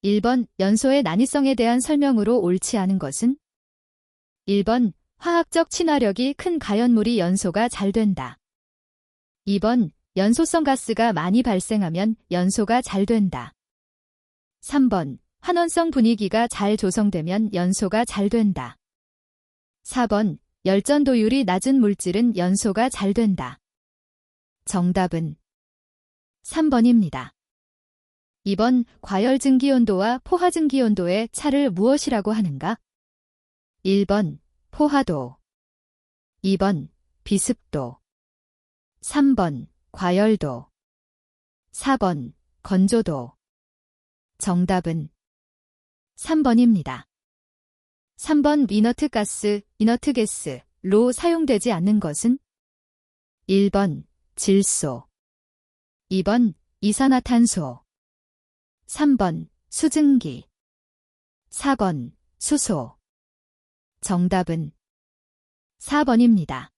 1번 연소의 난이성에 대한 설명으로 옳지 않은 것은? 1번 화학적 친화력이 큰 가연물이 연소가 잘 된다. 2번 연소성 가스가 많이 발생하면 연소가 잘 된다. 3번 환원성 분위기가 잘 조성되면 연소가 잘 된다. 4번 열전도율이 낮은 물질은 연소가 잘 된다. 정답은 3번입니다. 2번 과열증기온도와 포화증기온도의 차를 무엇이라고 하는가? 1번 포화도, 2번 비습도, 3번 과열도, 4번 건조도. 정답은 3번입니다. 3번 이너트 가스, 이너트 게스로 사용되지 않는 것은? 1번 질소, 2번 이산화탄소, 3번 수증기, 4번 수소. 정답은 4번입니다.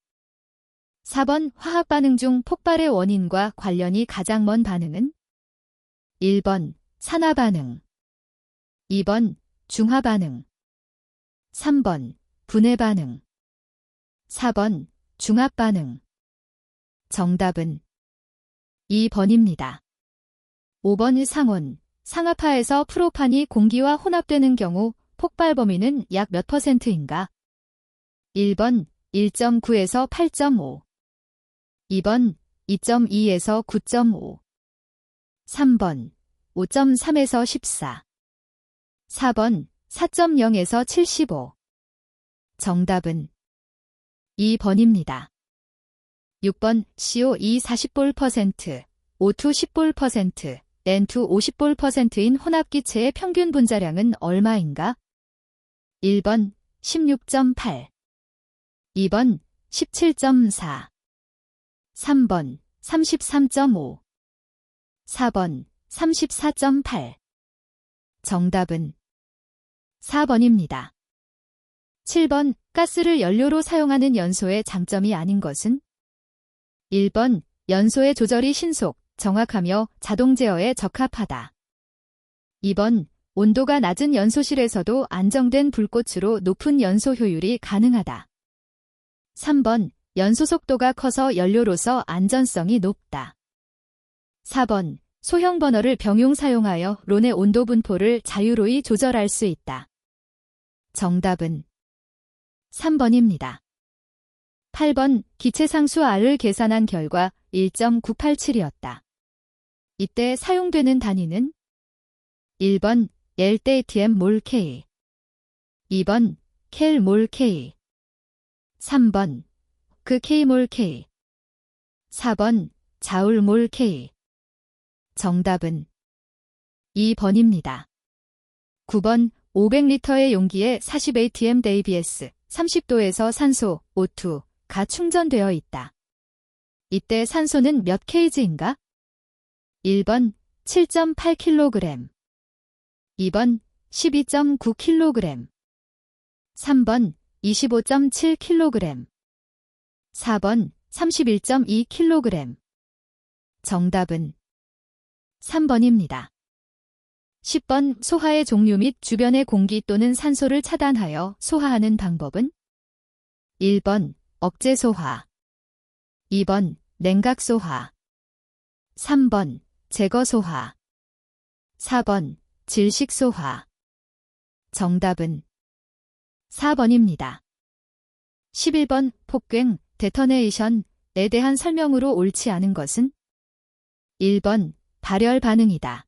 4번 화학 반응 중 폭발의 원인과 관련이 가장 먼 반응은? 1번 산화 반응, 2번 중화 반응, 3번 분해 반응, 4번 중합 반응. 정답은 2번입니다. 5번 상온, 상압하에서 프로판이 공기와 혼합되는 경우 폭발 범위는 약 몇 %인가? 1번 1.9에서 8.5, 2번 2.2에서 9.5, 3번 5.3에서 14, 4번 4.0에서 75. 정답은 2번입니다. 6번 CO2 40볼%, O2 10볼%, N2 50볼%인 혼합기체의 평균 분자량은 얼마인가? 1번 16.8, 2번 17.4, 3번 33.5, 4번 34.8. 정답은 4번입니다. 7번 가스를 연료로 사용하는 연소의 장점이 아닌 것은? 1번 연소의 조절이 신속, 정확하며 자동 제어에 적합하다. 2번 온도가 낮은 연소실에서도 안정된 불꽃으로 높은 연소 효율이 가능하다. 3번 연소 속도가 커서 연료로서 안전성이 높다. 4번 소형 버너를 병용 사용하여 론의 온도 분포를 자유로이 조절할 수 있다. 정답은 3번입니다. 8번 기체 상수 R을 계산한 결과 1.987이었다. 이때 사용되는 단위는? 1번 L/ATM 몰 K, 2번 켈 몰 K, 3번 그 K 몰 K, 4번 자울 몰 K. 정답은 2번입니다. 9번 500리터의 용기에 40atm ABS 30도에서 산소 O2가 충전되어 있다. 이때 산소는 몇 kg인가? 1번 7.8kg, 2번 12.9kg, 3번 25.7kg, 4번 31.2kg. 정답은 3번입니다. 10번 소화의 종류 및 주변의 공기 또는 산소를 차단하여 소화하는 방법은? 1번 억제 소화, 2번 냉각 소화, 3번 제거 소화, 4번 질식 소화. 정답은 4번입니다. 11번 폭괭, 데터네이션에 대한 설명으로 옳지 않은 것은? 1번 발열 반응이다.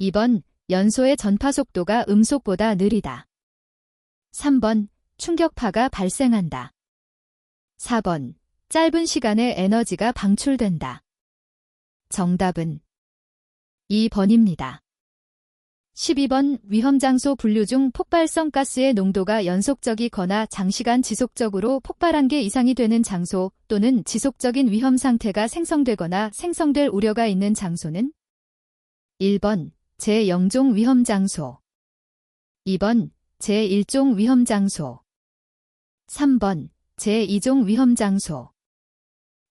2번 연소의 전파 속도가 음속보다 느리다. 3번 충격파가 발생한다. 4번 짧은 시간에 에너지가 방출된다. 정답은 2번입니다. 12번 위험장소 분류 중 폭발성 가스의 농도가 연속적이거나 장시간 지속적으로 폭발한 게 이상이 되는 장소 또는 지속적인 위험 상태가 생성되거나 생성될 우려가 있는 장소는? 1번 제0종 위험장소, 2번 제1종 위험장소, 3번 제2종 위험장소,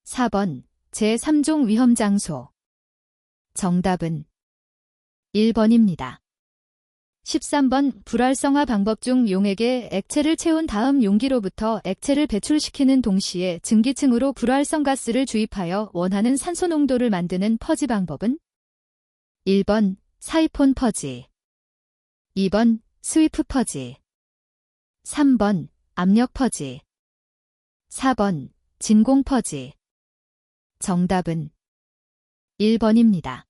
4번 제3종 위험장소. 정답은 1번입니다. 13번 불활성화 방법 중 용액에 액체를 채운 다음 용기로부터 액체를 배출시키는 동시에 증기층으로 불활성 가스를 주입하여 원하는 산소 농도를 만드는 퍼지 방법은? 1번 사이폰 퍼지, 2번 스위프 퍼지, 3번 압력 퍼지, 4번 진공 퍼지. 정답은 1번입니다.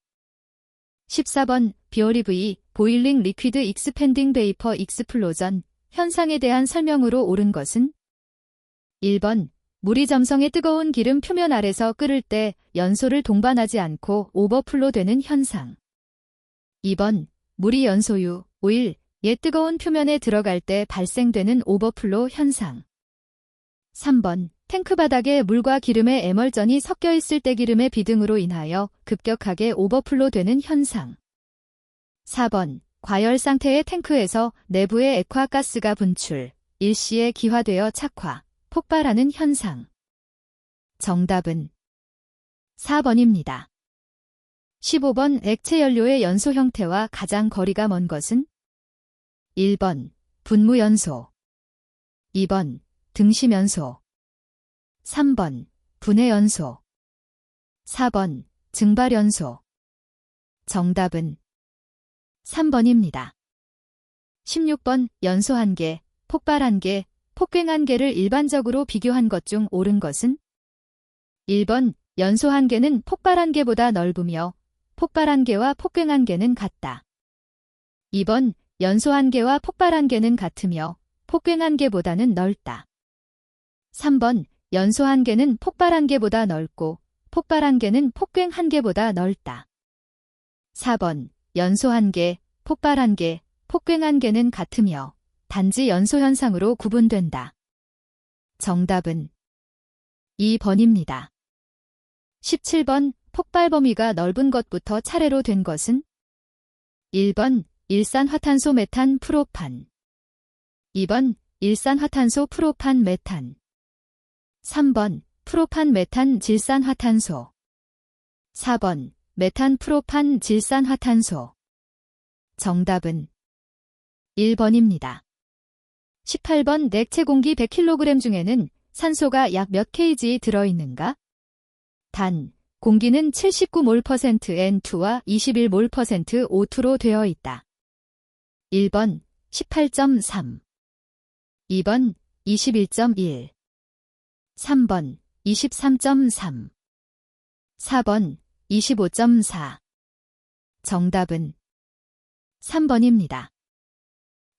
14번 비오리브이 보일링 리퀴드 익스펜딩 베이퍼 익스플로전 현상에 대한 설명으로 옳은 것은? 1번 물이 점성의 뜨거운 기름 표면 아래서 끓을 때 연소를 동반하지 않고 오버플로 되는 현상. 2번 물이 연소유, 오일, 의 뜨거운 표면에 들어갈 때 발생되는 오버플로 현상. 3번 탱크 바닥에 물과 기름의 에멀전이 섞여 있을 때 기름의 비등으로 인하여 급격하게 오버플로 되는 현상. 4번 과열 상태의 탱크에서 내부의 액화가스가 분출, 일시에 기화되어 착화, 폭발하는 현상. 정답은 4번입니다. 15번 액체 연료의 연소 형태와 가장 거리가 먼 것은? 1번 분무연소, 2번 등심연소, 3번 분해연소, 4번 증발연소. 정답은 3번입니다. 16번 연소 한계, 폭발 한계, 폭갱 한계를 일반적으로 비교한 것 중 옳은 것은? 1번 연소 한계는 폭발 한계보다 넓으며 폭발 한계와 폭갱 한계는 같다. 2번 연소 한계와 폭발 한계는 같으며 폭갱 한계보다는 넓다. 3번 연소 한계는 폭발 한계보다 넓고 폭발 한계는 폭갱 한계보다 넓다. 4번 연소 한계, 폭발 한계, 폭갱 한계는 같으며 단지 연소 현상으로 구분된다. 정답은 2번입니다. 17번 폭발 범위가 넓은 것부터 차례로 된 것은? 1번 일산화탄소 메탄 프로판, 2번 일산화탄소 프로판 메탄, 3번 프로판 메탄 질산화탄소, 4번 메탄 프로판 질산화탄소. 정답은 1번입니다. 18번 액체 공기 100kg 중에는 산소가 약 몇 kg 들어있는가? 단, 공기는 79몰% N2와 21몰% O2로 되어 있다. 1번 18.3, 2번 21.1, 3번 23.3, 4번 25.4. 정답은 3번입니다.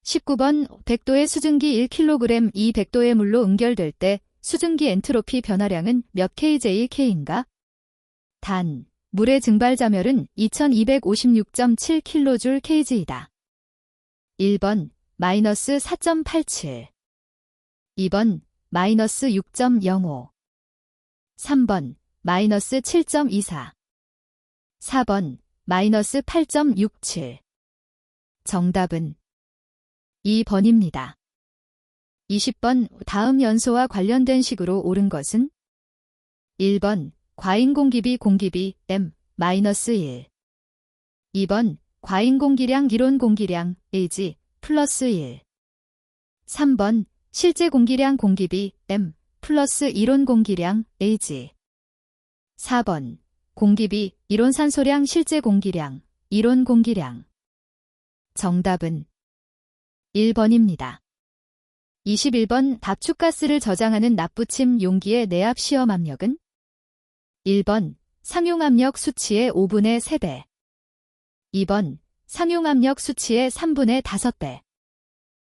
19번 100도의 수증기 1kg 이 100도의 물로 응결될 때 수증기 엔트로피 변화량은 몇 kJK인가? 단, 물의 증발자멸은 2256.7kJ/kg이다. 1번 마이너스 4.87, 2번 마이너스 6.05, 3번 마이너스 7.24, 4번 마이너스 8.67. 정답은 2번입니다. 20번 다음 연소와 관련된 식으로 옳은 것은? 1번 과잉공기비 공기비 M-1, 2번 과잉공기량 이론 공기량 Ag 플러스 1, 3번 실제 공기량 공기비 M 플러스 이론 공기량 Ag, 4번 공기비 이론 산소량 실제 공기량 이론 공기량. 정답은 1번입니다. 21번 답축가스를 저장하는 납부침 용기의 내압 시험 압력은? 1번 상용압력 수치의 5분의 3배, 2번 상용압력 수치의 3분의 5배,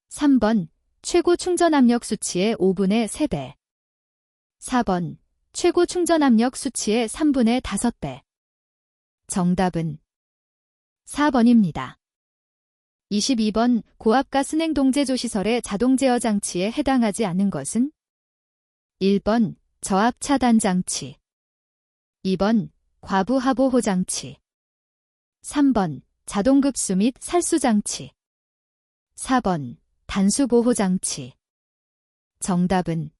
3번 최고 충전압력 수치의 5분의 3배, 4번 최고 충전압력 수치의 3분의 5배. 정답은 4번입니다. 22번 고압가스 냉동제조시설의 자동 제어 장치에 해당하지 않는 것은? 1번 저압 차단 장치, 2번 과부 하보호 장치, 3번 자동급수 및 살수 장치, 4번 단수 보호 장치. 정답은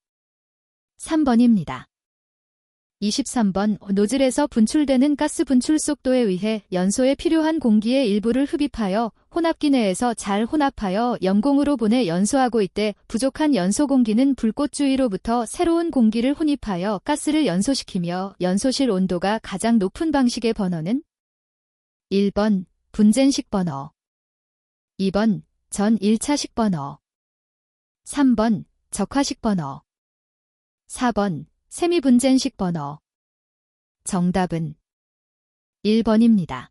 3번입니다. 23번 노즐에서 분출되는 가스 분출 속도에 의해 연소에 필요한 공기의 일부를 흡입하여 혼합기 내에서 잘 혼합하여 염공으로 보내 연소하고 있대 부족한 연소 공기는 불꽃 주위로부터 새로운 공기를 혼입하여 가스를 연소시키며 연소실 온도가 가장 높은 방식의 번호는 1번 분젠식 번호, 2번 전 1차식 번호, 3번 적화식 번호, 4번 세미분젠식 번호. 정답은 1번입니다.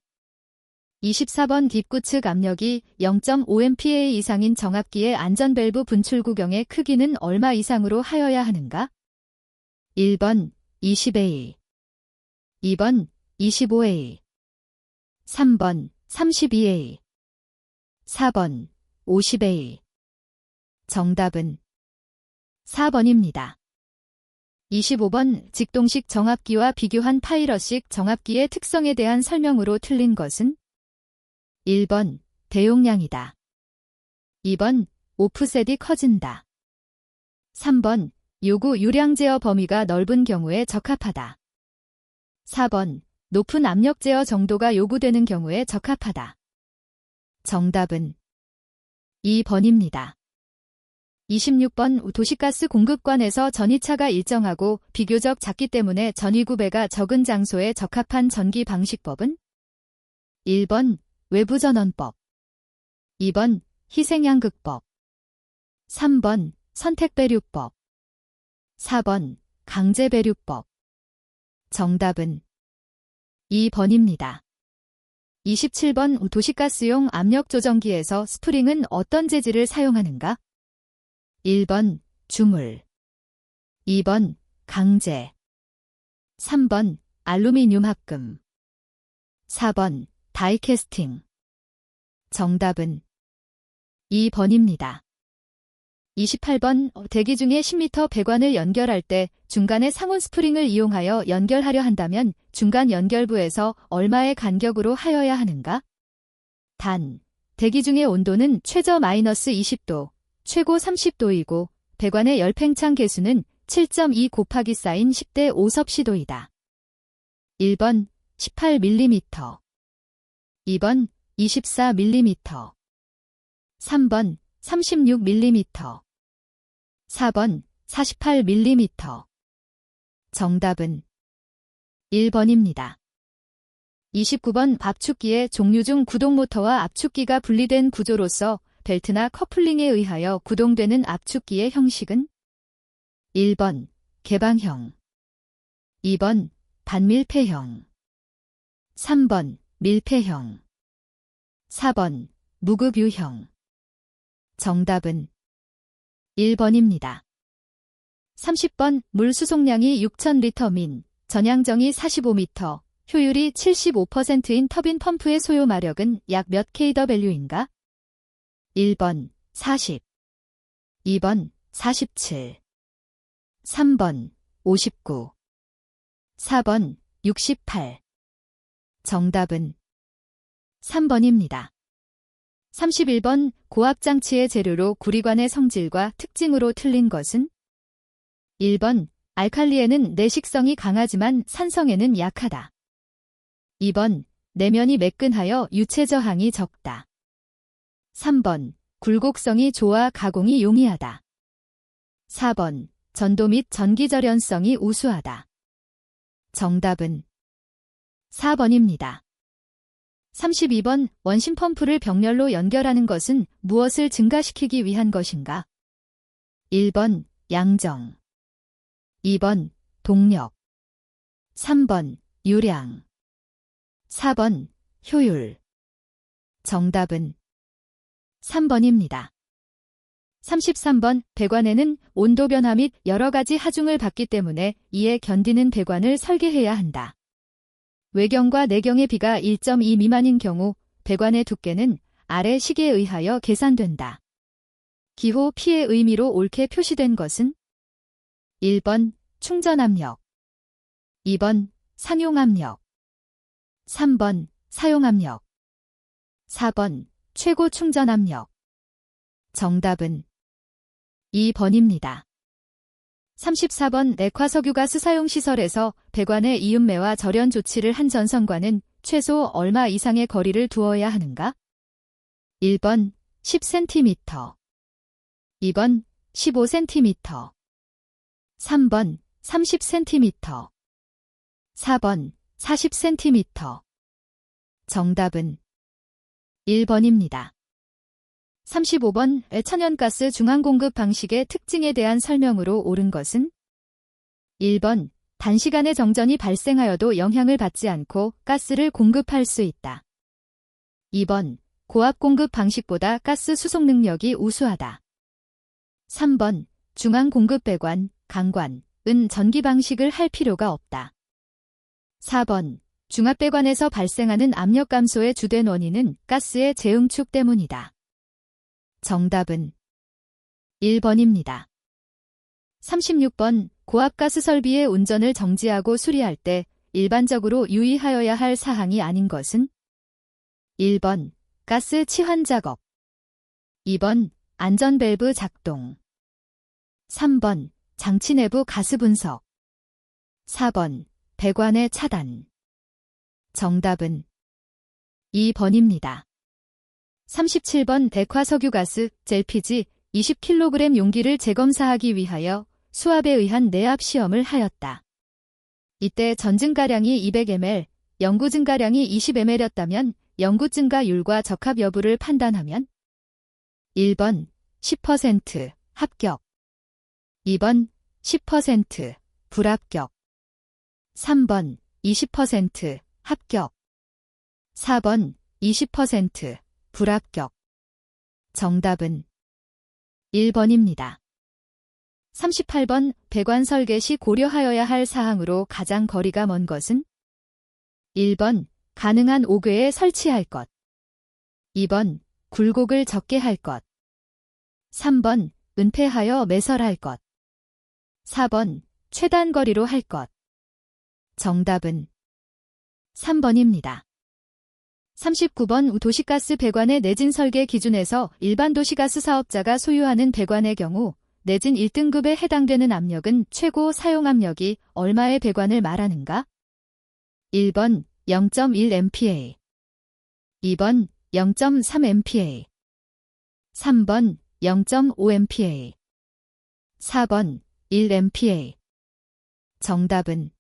24번 뒷구측 압력이 0.5MPa 이상인 정압기의 안전밸브 분출 구경의 크기는 얼마 이상으로 하여야 하는가? 1번 20A, 2번 25A, 3번 32A, 4번 50A. 정답은 4번입니다. 25번 직동식 정압기와 비교한 파일럿식 정압기의 특성에 대한 설명으로 틀린 것은 1번 대용량이다. 2번 오프셋이 커진다. 3번 요구 유량 제어 범위가 넓은 경우에 적합하다. 4번 높은 압력 제어 정도가 요구되는 경우에 적합하다. 정답은 2번입니다. 26번 도시가스 공급관에서 전이차가 일정하고 비교적 작기 때문에 전위구배가 적은 장소에 적합한 전기 방식법은 1번 외부전원법, 2번 희생양극법, 3번 선택배류법, 4번 강제배류법. 정답은 2번입니다. 27번 도시가스용 압력조정기에서 스프링은 어떤 재질을 사용하는가? 1번 주물, 2번 강제, 3번 알루미늄 합금, 4번 다이캐스팅. 정답은 2번입니다. 28번 대기 중에 10m 배관을 연결할 때 중간에 상온 스프링을 이용하여 연결하려 한다면 중간 연결부에서 얼마의 간격으로 하여야 하는가? 단, 대기 중의 온도는 최저 마이너스 20도, 최고 30도이고 배관의 열팽창 개수는 7.2 곱하기 사인 10대 5섭씨도이다. 1번 18mm, 2번 24mm, 3번 36mm, 4번 48mm. 정답은 1번입니다. 29번 밥축기의 종류 중 구동모터와 압축기가 분리된 구조로서 벨트나 커플링에 의하여 구동되는 압축기의 형식은 1번 개방형, 2번 반밀폐형, 3번 밀폐형, 4번 무급유형. 정답은 1번입니다. 30번 물 수송량이 6,000리터 민, 전향정이 45m, 효율이 75%인 터빈 펌프의 소요 마력은 약 몇 kW인가? 1번 40, 2번 47, 3번 59, 4번 68. 정답은 3번입니다. 31번 고압장치의 재료로 구리관의 성질과 특징으로 틀린 것은 1번 알칼리에는 내식성이 강하지만 산성에는 약하다. 2번 내면이 매끈하여 유체 저항이 적다. 3번 굴곡성이 좋아 가공이 용이하다. 4번 전도 및 전기절연성이 우수하다. 정답은 4번입니다. 32번 원심 펌프를 병렬로 연결하는 것은 무엇을 증가시키기 위한 것인가? 1번 양정, 2번 동력, 3번 유량, 4번 효율. 정답은 3번입니다. 33번 배관에는 온도 변화 및 여러 가지 하중을 받기 때문에 이에 견디는 배관을 설계해야 한다. 외경과 내경의 비가 1.2 미만인 경우 배관의 두께는 아래 식에 의하여 계산된다. 기호 P의 의미로 옳게 표시된 것은 1번 충전압력, 2번 상용압력, 3번 사용압력, 4번 최고 충전압력. 정답은 2번입니다. 34번 액화석유가스 사용시설에서 배관의 이음매와 절연 조치를 한 전선과는 최소 얼마 이상의 거리를 두어야 하는가? 1번 10cm, 2번 15cm, 3번 30cm, 4번 40cm. 정답은 1번입니다. 35번 천연가스 중앙공급 방식의 특징에 대한 설명으로 옳은 것은 1번 단시간에 정전이 발생하여도 영향을 받지 않고 가스를 공급할 수 있다. 2번 고압 공급 방식보다 가스 수송 능력이 우수하다. 3번 중앙 공급 배관, 강관은 전기 방식을 할 필요가 없다. 4번 중압배관에서 발생하는 압력 감소의 주된 원인은 가스의 재응축 때문이다. 정답은 1번입니다. 36번 고압가스 설비의 운전을 정지하고 수리할 때 일반적으로 유의하여야 할 사항이 아닌 것은 1번 가스 치환 작업, 2번 안전밸브 작동, 3번 장치 내부 가스 분석, 4번 배관의 차단. 정답은 2번입니다. 37번 백화석유가스, LPG 20kg 용기를 재검사하기 위하여 수압에 의한 내압 시험을 하였다. 이때 전증가량이 200ml, 영구 증가량이 20ml였다면 영구 증가율과 적합 여부를 판단하면 1번 10% 합격, 2번 10% 불합격, 3번 20% 합격, 4번 20% 불합격. 정답은 1번입니다. 38번 배관 설계 시 고려하여야 할 사항으로 가장 거리가 먼 것은 1번 가능한 5궤에 설치할 것, 2번 굴곡을 적게 할 것, 3번 은폐하여 매설할 것, 4번 최단 거리로 할 것. 정답은 3번입니다. 39번 도시가스 배관의 내진 설계 기준에서 일반 도시가스 사업자가 소유하는 배관의 경우 내진 1등급에 해당되는 압력은 최고 사용 압력이 얼마의 배관을 말하는가? 1번 0.1MPa, 2번 0.3MPa, 3번 0.5MPa, 4번 1MPa. 정답은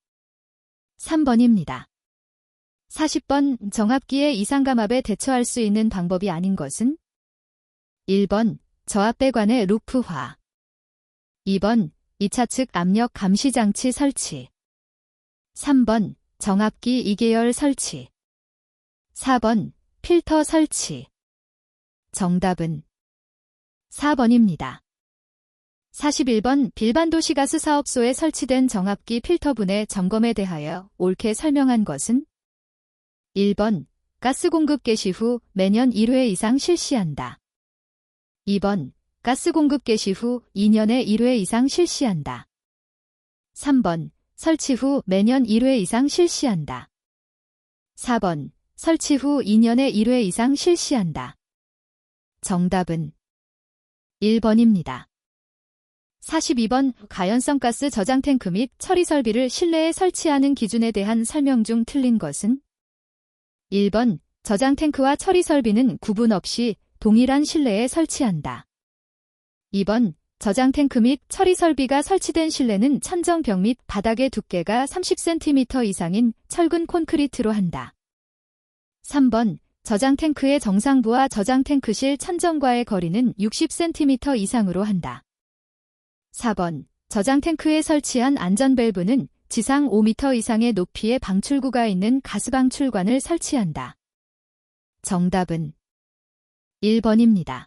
3번입니다. 40번 정압기의 이상감압에 대처할 수 있는 방법이 아닌 것은 1번 저압배관의 루프화, 2번 2차 측 압력 감시 장치 설치, 3번 정압기 2계열 설치, 4번 필터 설치. 정답은 4번입니다. 41번 일반도시가스 사업소에 설치된 정압기 필터분의 점검에 대하여 옳게 설명한 것은 1번 가스 공급 개시 후 매년 1회 이상 실시한다. 2번 가스 공급 개시 후 2년에 1회 이상 실시한다. 3번 설치 후 매년 1회 이상 실시한다. 4번 설치 후 2년에 1회 이상 실시한다. 정답은 1번입니다. 42번 가연성 가스 저장 탱크 및 처리 설비를 실내에 설치하는 기준에 대한 설명 중 틀린 것은 1번 저장 탱크와 처리 설비는 구분 없이 동일한 실내에 설치한다. 2번 저장 탱크 및 처리 설비가 설치된 실내는 천정벽 및 바닥의 두께가 30cm 이상인 철근 콘크리트로 한다. 3번 저장 탱크의 정상부와 저장 탱크실 천정과의 거리는 60cm 이상으로 한다. 4번 저장 탱크에 설치한 안전밸브는 지상 5m 이상의 높이의 방출구가 있는 가스방출관을 설치한다. 정답은 1번입니다.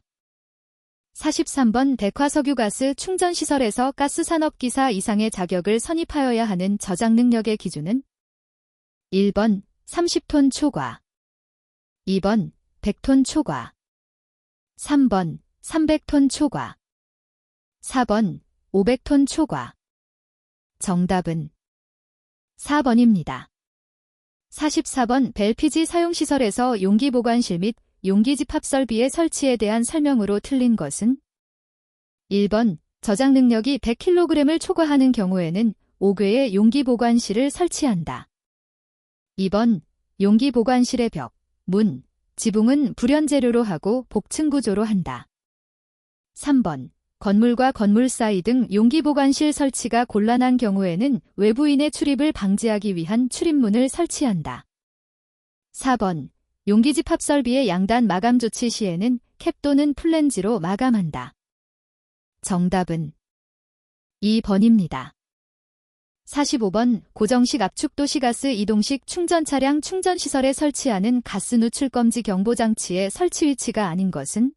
43번 백화석유가스 충전시설에서 가스산업기사 이상의 자격을 선입하여야 하는 저장 능력의 기준은 1번 30톤 초과, 2번 100톤 초과, 3번 300톤 초과, 4번 500톤 초과. 정답은 4번입니다. 44번 LPG 사용시설에서 용기 보관실 및 용기 집합 설비의 설치에 대한 설명으로 틀린 것은 1번 저장 능력이 100kg을 초과하는 경우에는 5궤의 용기 보관실을 설치한다. 2번 용기 보관실의 벽, 문, 지붕은 불연재료로 하고 복층 구조로 한다. 3번. 건물과 건물 사이 등 용기 보관실 설치가 곤란한 경우에는 외부인의 출입을 방지하기 위한 출입문을 설치한다. 4번. 용기 집합 설비의 양단 마감 조치 시에는 캡 또는 플랜지로 마감한다. 정답은 2번입니다. 45번. 고정식 압축 도시가스 이동식 충전 차량 충전시설에 설치하는 가스 누출 검지 경보장치의 설치 위치가 아닌 것은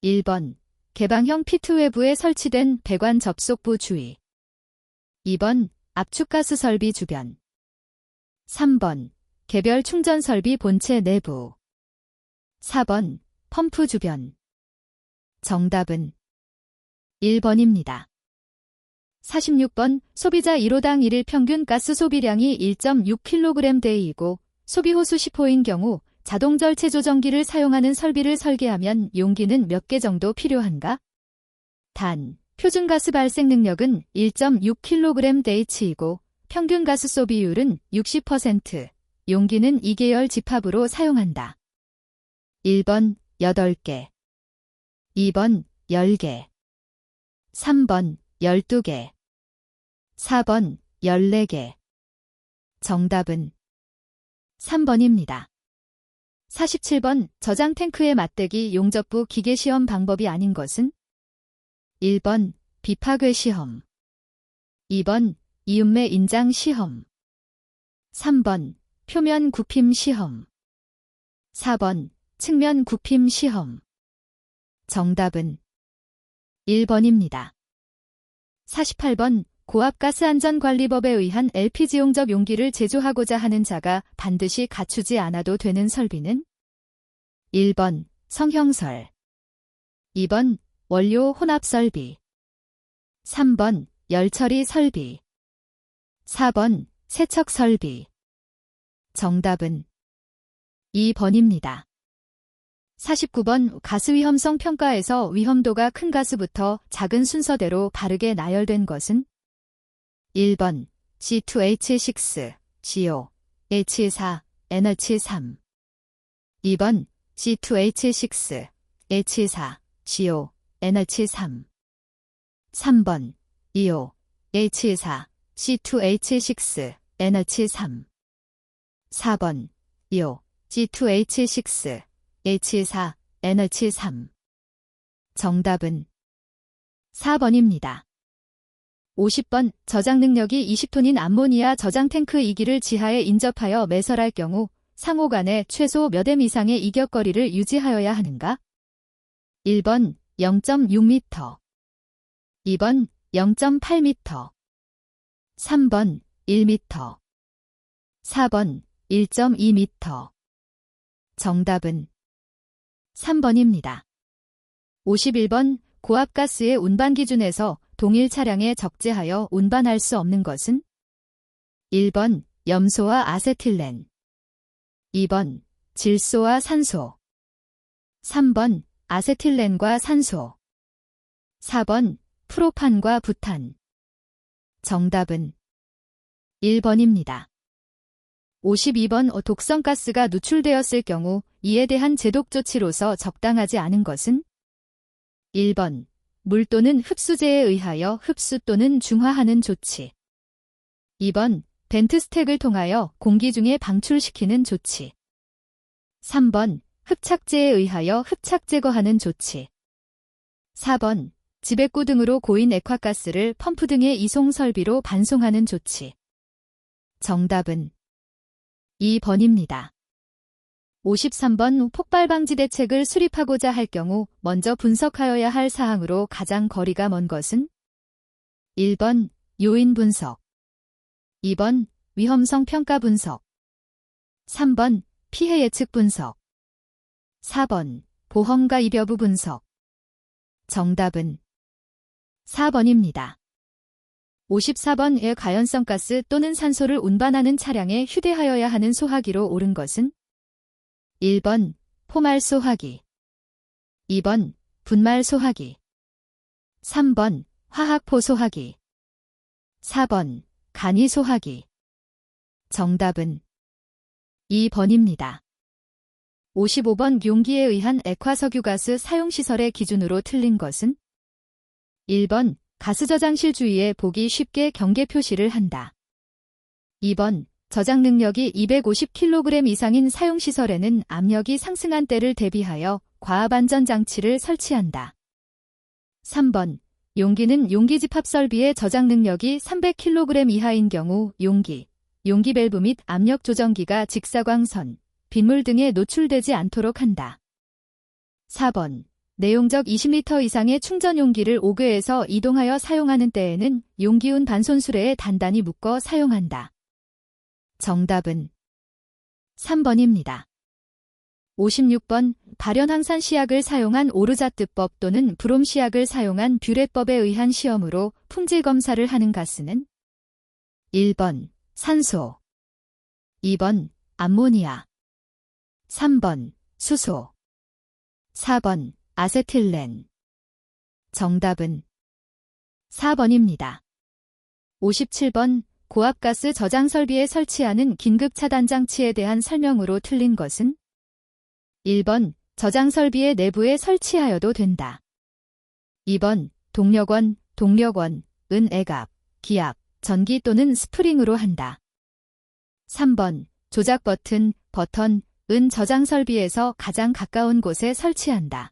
1번. 개방형 피트 외부에 설치된 배관 접속부 주위. 2번. 압축가스 설비 주변. 3번. 개별 충전 설비 본체 내부. 4번. 펌프 주변. 정답은 1번입니다. 46번. 소비자 1호당 1일 평균 가스 소비량이 1.6kg/d이고 소비호수 10호인 경우 자동 절체 조정기를 사용하는 설비를 설계하면 용기는 몇 개 정도 필요한가? 단, 표준 가스 발생 능력은 1.6kg/d이고 평균 가스 소비율은 60%, 용기는 2계열 집합으로 사용한다. 1번 8개, 2번 10개, 3번 12개, 4번 14개. 정답은 3번입니다. 47번. 저장 탱크의 맞대기 용접부 기계 시험 방법이 아닌 것은 1번 비파괴 시험, 2번 이음매 인장 시험, 3번 표면 굽힘 시험, 4번 측면 굽힘 시험. 정답은 1번입니다. 48번. 고압가스안전관리법에 의한 LPG 용접 용기를 제조하고자 하는 자가 반드시 갖추지 않아도 되는 설비는 1번 성형설, 2번 원료 혼합 설비, 3번 열처리 설비, 4번 세척 설비. 정답은 2번입니다. 49번. 가스 위험성 평가에서 위험도가 큰 가스부터 작은 순서대로 바르게 나열된 것은 1번 C2H6, CO, H4, NH3, 2번 C2H6, H4, CO, NH3, 3번 EO, H4, C2H6, NH3, 4번 EO, C2H6, H4, NH3. 정답은 4번입니다. 50번. 저장 능력이 20톤인 암모니아 저장 탱크 2기를 지하에 인접하여 매설할 경우 상호 간에 최소 몇 m 이상의 이격거리를 유지하여야 하는가? 1번 0.6m, 2번 0.8m, 3번 1m, 4번 1.2m. 정답은 3번입니다. 51번. 고압가스의 운반 기준에서 동일 차량에 적재하여 운반할 수 없는 것은 1번 염소와 아세틸렌, 2번 질소와 산소, 3번 아세틸렌과 산소, 4번 프로판과 부탄. 정답은 1번입니다. 52번. 독성가스가 누출되었을 경우 이에 대한 제독 조치로서 적당하지 않은 것은 1번 물 또는 흡수제에 의하여 흡수 또는 중화하는 조치, 2번 벤트 스택을 통하여 공기 중에 방출시키는 조치, 3번 흡착제에 의하여 흡착 제거하는 조치, 4번 지배구 등으로 고인 액화가스를 펌프 등의 이송 설비로 반송하는 조치. 정답은 2번입니다. 53번. 폭발 방지 대책을 수립하고자 할 경우 먼저 분석하여야 할 사항으로 가장 거리가 먼 것은 1번 요인 분석, 2번 위험성 평가 분석, 3번 피해 예측 분석, 4번 보험과 입여부 분석. 정답은 4번입니다. 54번의 가연성 가스 또는 산소를 운반하는 차량에 휴대하여야 하는 소화기로 옳은 것은 1번 포말 소화기, 2번 분말 소화기, 3번 화학포 소화기, 4번 간이 소화기. 정답은 2번입니다. 55번 용기에 의한 액화석유가스 사용시설의 기준으로 틀린 것은 1번 가스저장실 주위에 보기 쉽게 경계 표시를 한다. 2번 저장 능력이 250kg 이상인 사용시설에는 압력이 상승한 때를 대비하여 과압안전장치를 설치한다. 3번 용기는 용기집합 설비의 저장 능력이 300kg 이하인 경우 용기 밸브 및 압력 조정기가 직사광선, 빗물 등에 노출되지 않도록 한다. 4번 내용적 20리터 이상의 충전 용기를 5궤에서 이동하여 사용하는 때에는 용기운 반손수레에 단단히 묶어 사용한다. 정답은 3번입니다. 56번 발연항산 시약을 사용한 오르자트법 또는 브롬 시약을 사용한 뷰렛법에 의한 시험으로 품질 검사를 하는 가스는 1번 산소, 2번 암모니아, 3번 수소, 4번 아세틸렌. 정답은 4번입니다. 57번 고압가스 저장 설비에 설치하는 긴급 차단 장치에 대한 설명으로 틀린 것은 1번 저장 설비의 내부에 설치하여도 된다. 2번 동력원은 액압, 기압, 전기 또는 스프링으로 한다. 3번 조작 버튼은 저장 설비에서 가장 가까운 곳에 설치한다.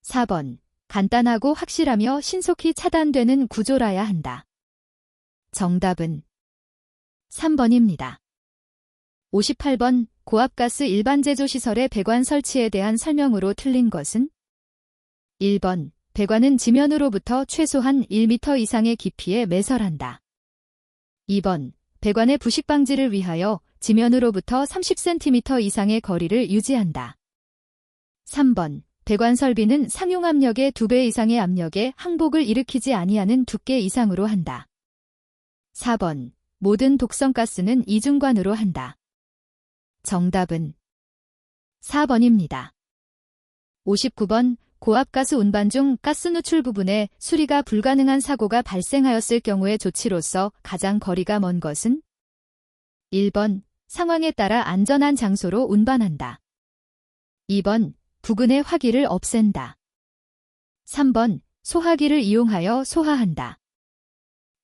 4번 간단하고 확실하며 신속히 차단되는 구조라야 한다. 정답은 3번입니다. 58번 고압가스 일반 제조시설의 배관 설치에 대한 설명으로 틀린 것은 1번 배관은 지면으로부터 최소한 1m 이상의 깊이에 매설한다. 2번 배관의 부식 방지를 위하여 지면으로부터 30cm 이상의 거리를 유지한다. 3번 배관 설비는 상용 압력의 2배 이상의 압력에 항복을 일으키지 아니하는 두께 이상으로 한다. 4번 모든 독성가스는 이중관으로 한다. 정답은 4번입니다. 59번 고압가스 운반 중 가스 누출 부분에 수리가 불가능한 사고가 발생하였을 경우의 조치로서 가장 거리가 먼 것은 1번 상황에 따라 안전한 장소로 운반한다. 2번 부근의 화기를 없앤다. 3번 소화기를 이용하여 소화한다.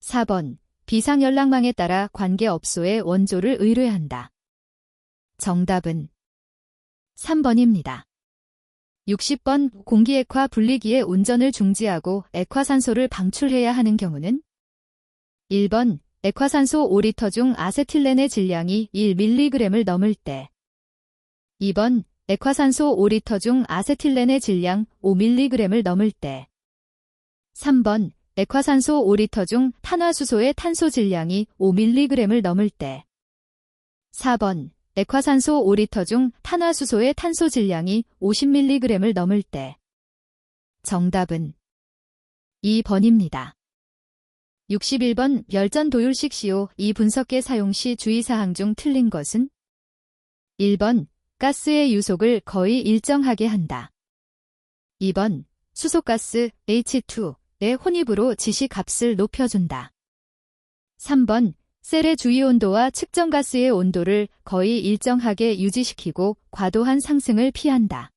4번 비상연락망에 따라 관계업소에 원조를 의뢰한다. 정답은 3번입니다. 60번 공기액화 분리기의 운전을 중지하고 액화산소를 방출해야 하는 경우는 1번 액화산소 5리터 중 아세틸렌의 질량이 1mg을 넘을 때 2번 액화산소 5리터 중 아세틸렌의 질량 5mg을 넘을 때 3번 액화산소 5리터 중 탄화수소의 탄소 질량이 5mg을 넘을 때 4번 액화산소 5리터 중 탄화수소의 탄소 질량이 50mg을 넘을 때. 정답은 2번입니다. 61번 멸전 도율식 CO2 분석계 사용 시 주의사항 중 틀린 것은 1번 가스의 유속을 거의 일정하게 한다. 2번 수소가스 H2의 혼입으로 지시값을 높여준다. 3번 셀의 주위 온도와 측정 가스의 온도를 거의 일정하게 유지시키고 과도한 상승을 피한다.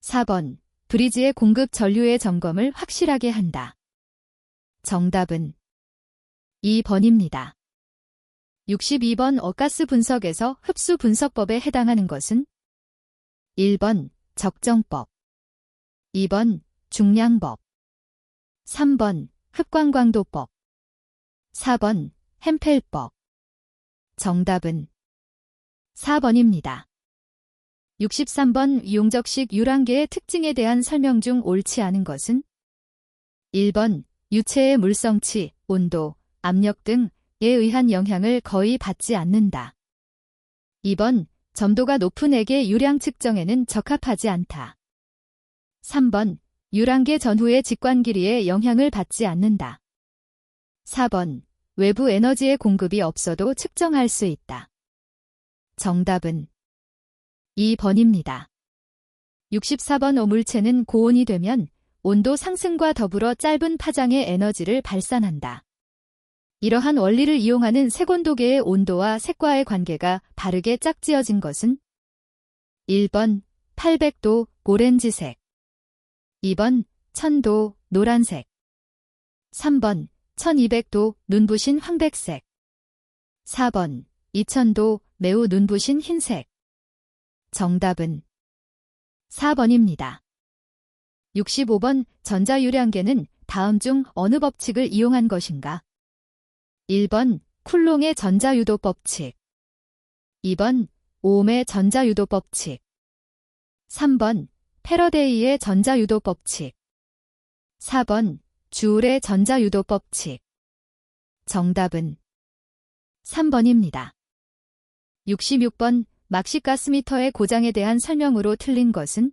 4번 브리지의 공급 전류의 점검을 확실하게 한다. 정답은 2번입니다. 62번 어가스 분석에서 흡수 분석법에 해당하는 것은 1번 적정법, 2번 중량법, 3번 흡광광도법, 4번 햄펠법. 정답은 4번입니다. 63번 용적식 유랑계의 특징에 대한 설명 중 옳지 않은 것은 1번 유체의 물성치, 온도, 압력 등에 의한 영향을 거의 받지 않는다. 2번 점도가 높은 액의 유량 측정에는 적합하지 않다. 3번 유랑계 전후의 직관 길이에 영향을 받지 않는다. 4번 외부 에너지의 공급이 없어도 측정할 수 있다. 정답은 2번입니다. 64번 어물체는 고온이 되면 온도 상승과 더불어 짧은 파장의 에너지를 발산한다. 이러한 원리를 이용하는 색온도계의 온도와 색과의 관계가 바르게 짝지어진 것은 1번 800도 오렌지색, 2번 1000도 노란색, 3번 1200도 눈부신 황백색, 4번 2000도 매우 눈부신 흰색. 정답은 4번입니다. 65번 전자유량계는 다음 중 어느 법칙을 이용한 것인가? 1번 쿨롱의 전자유도 법칙, 2번 오음의 전자유도 법칙, 3번 패러데이의 전자유도 법칙, 4번 주울의 전자유도 법칙. 정답은 3번입니다. 66번 막시가스미터의 고장에 대한 설명으로 틀린 것은?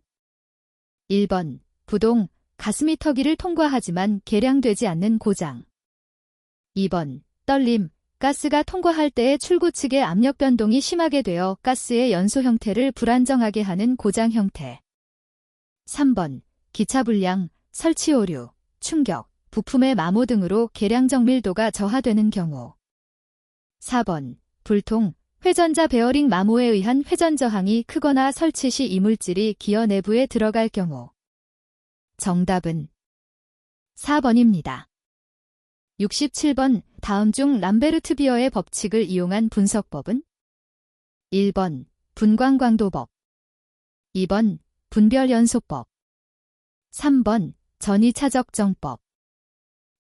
1번 부동 가스미터기를 통과하지만 계량되지 않는 고장, 2번 떨림 가스가 통과할 때의 출구 측의 압력 변동이 심하게 되어 가스의 연소 형태를 불안정하게 하는 고장 형태, 3번 기차 불량, 설치 오류, 충격, 부품의 마모 등으로 계량 정밀도가 저하되는 경우, 4번 불통, 회전자 베어링 마모에 의한 회전 저항이 크거나 설치 시 이물질이 기어 내부에 들어갈 경우. 정답은 4번입니다. 67번 다음 중 람베르트 비어의 법칙을 이용한 분석법은? 1번 분광광도법, 2번 분별연소법, 3번 전이차적정법,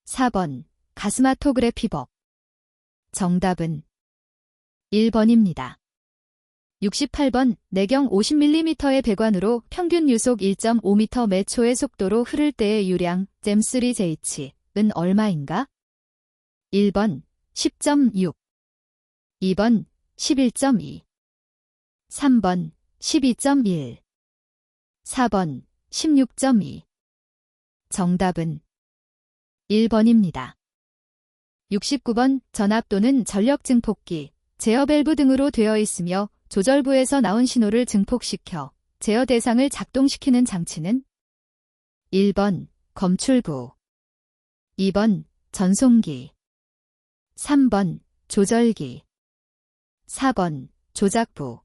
4번 가스마토그래피법. 정답은 1번입니다. 68번 내경 50mm의 배관으로 평균 유속 1.5m 매 초의 속도로 흐를 때의 유량 잼3JH은 얼마인가? 1번 10.6, 2번 11.2, 3번 12.1, 4번 16.2. 정답은 1번입니다. 69번 전압 또는 전력 증폭기, 제어 밸브 등으로 되어 있으며 조절부에서 나온 신호를 증폭시켜 제어 대상을 작동시키는 장치는? 1번 검출부, 2번 전송기, 3번 조절기, 4번 조작부.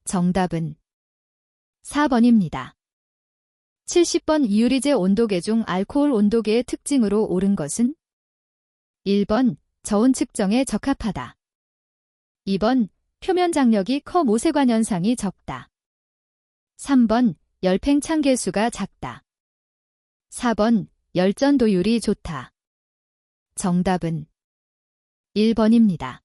정답은 4번입니다. 70번 이유리제 온도계 중 알코올 온도계의 특징으로 옳은 것은? 1번 저온 측정에 적합하다, 2번 표면 장력이 커 모세관 현상이 적다, 3번 열팽창 계수가 작다, 4번 열전도율이 좋다. 정답은 1번입니다.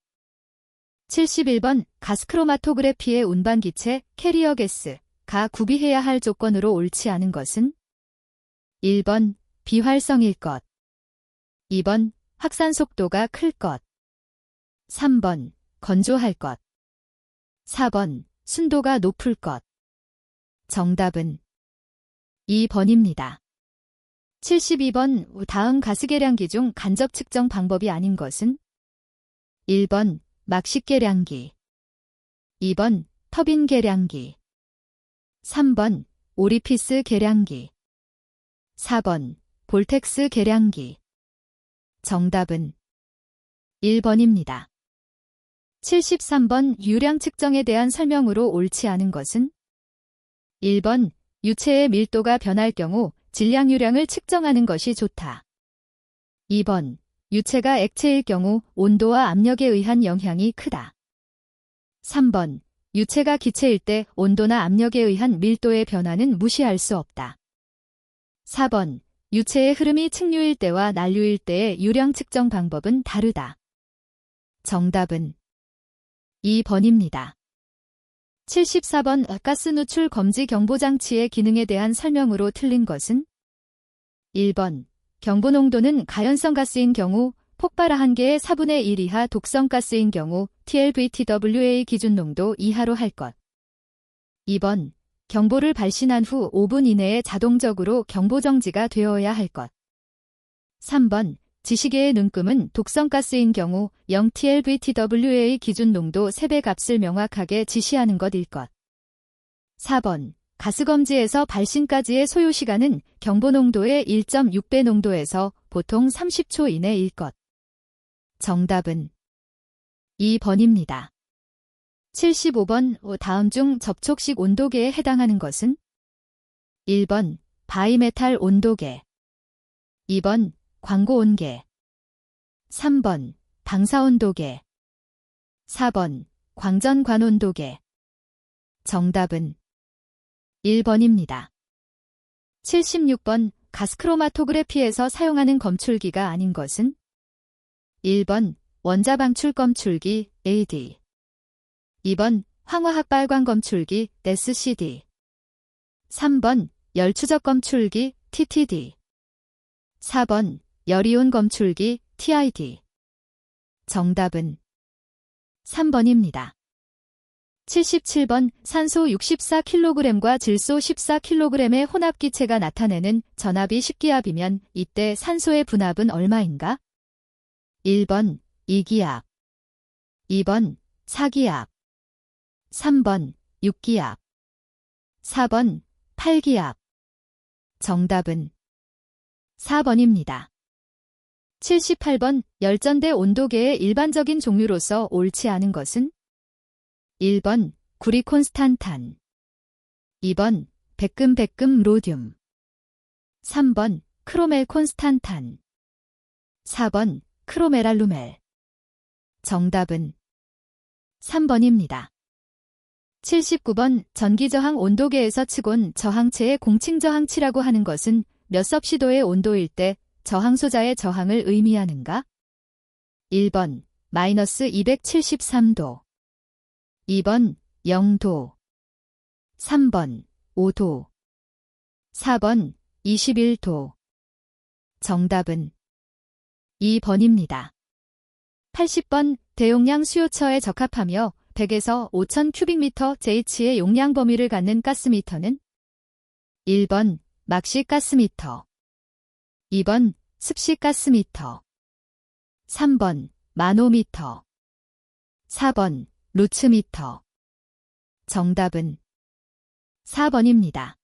71번 가스크로마토그래피의 운반기체 캐리어 가스가 구비해야 할 조건으로 옳지 않은 것은? 1번 비활성일 것, 2번 확산 속도가 클 것, 3번 건조할 것, 4번 순도가 높을 것. 정답은 2번입니다. 72번 다음 가스계량기 중 간접 측정 방법이 아닌 것은? 1번 막식 계량기, 2번 터빈 계량기, 3번 오리피스 계량기, 4번 볼텍스 계량기. 정답은 1번입니다. 73번 유량 측정에 대한 설명으로 옳지 않은 것은? 1번 유체의 밀도가 변할 경우 질량 유량을 측정하는 것이 좋다. 2번 유체가 액체일 경우 온도와 압력에 의한 영향이 크다. 3번 유체가 기체일 때 온도나 압력에 의한 밀도의 변화는 무시할 수 없다. 4번 유체의 흐름이 측류일 때와 난류일 때의 유량 측정 방법은 다르다. 정답은 2번입니다. 74번 가스 누출 검지 경보장치의 기능에 대한 설명으로 틀린 것은? 1번 경보 농도는 가연성 가스인 경우 폭발화 한계의 4분의 1 이하 독성 가스인 경우 TLVTWA 기준 농도 이하로 할 것. 2번 경보를 발신한 후 5분 이내에 자동적으로 경보 정지가 되어야 할 것. 3번 지시계의 눈금은 독성가스인 경우 0TLVTWA 기준 농도 3배 값을 명확하게 지시하는 것일 것. 4번 가스검지에서 발신까지의 소요시간은 경보 농도의 1.6배 농도에서 보통 30초 이내일 것. 정답은 2번입니다. 75번 다음 중 접촉식 온도계에 해당하는 것은? 1번 바이메탈 온도계, 2번 광고 온계, 3번 방사 온도계, 4번 광전관 온도계. 정답은 1번입니다. 76번 가스크로마토그래피에서 사용하는 검출기가 아닌 것은? 1번 원자방출 검출기 AD, 2번 황화학 발광 검출기 SCD, 3번 열추적 검출기 TTD, 4번 열이온 검출기 TID. 정답은 3번입니다. 77번 산소 64kg과 질소 14kg의 혼합기체가 나타내는 전압이 10기압이면 이때 산소의 분압은 얼마인가? 1번 2기압, 2번 4기압, 3번 6기압, 4번 8기압. 정답은 4번입니다. 78번 열전대 온도계의 일반적인 종류로서 옳지 않은 것은? 1번 구리콘스탄탄, 2번 백금 로듐, 3번 크로멜콘스탄탄, 4번 크로메랄루멜. 정답은 3번입니다. 79번 전기저항 온도계에서 측온 저항체의 공칭저항치라고 하는 것은 몇 섭씨도의 온도일 때 저항소자의 저항을 의미하는가? 1번 마이너스 273도, 2번 0도, 3번 5도, 4번 21도. 정답은 2번입니다. 80번 대용량 수요처에 적합하며 100에서 5000 큐빅미터 JH의 용량 범위를 갖는 가스미터는? 1번 막시 가스미터, 2번 습시 가스미터, 3번 마노미터, 4번 루츠미터. 정답은 4번입니다.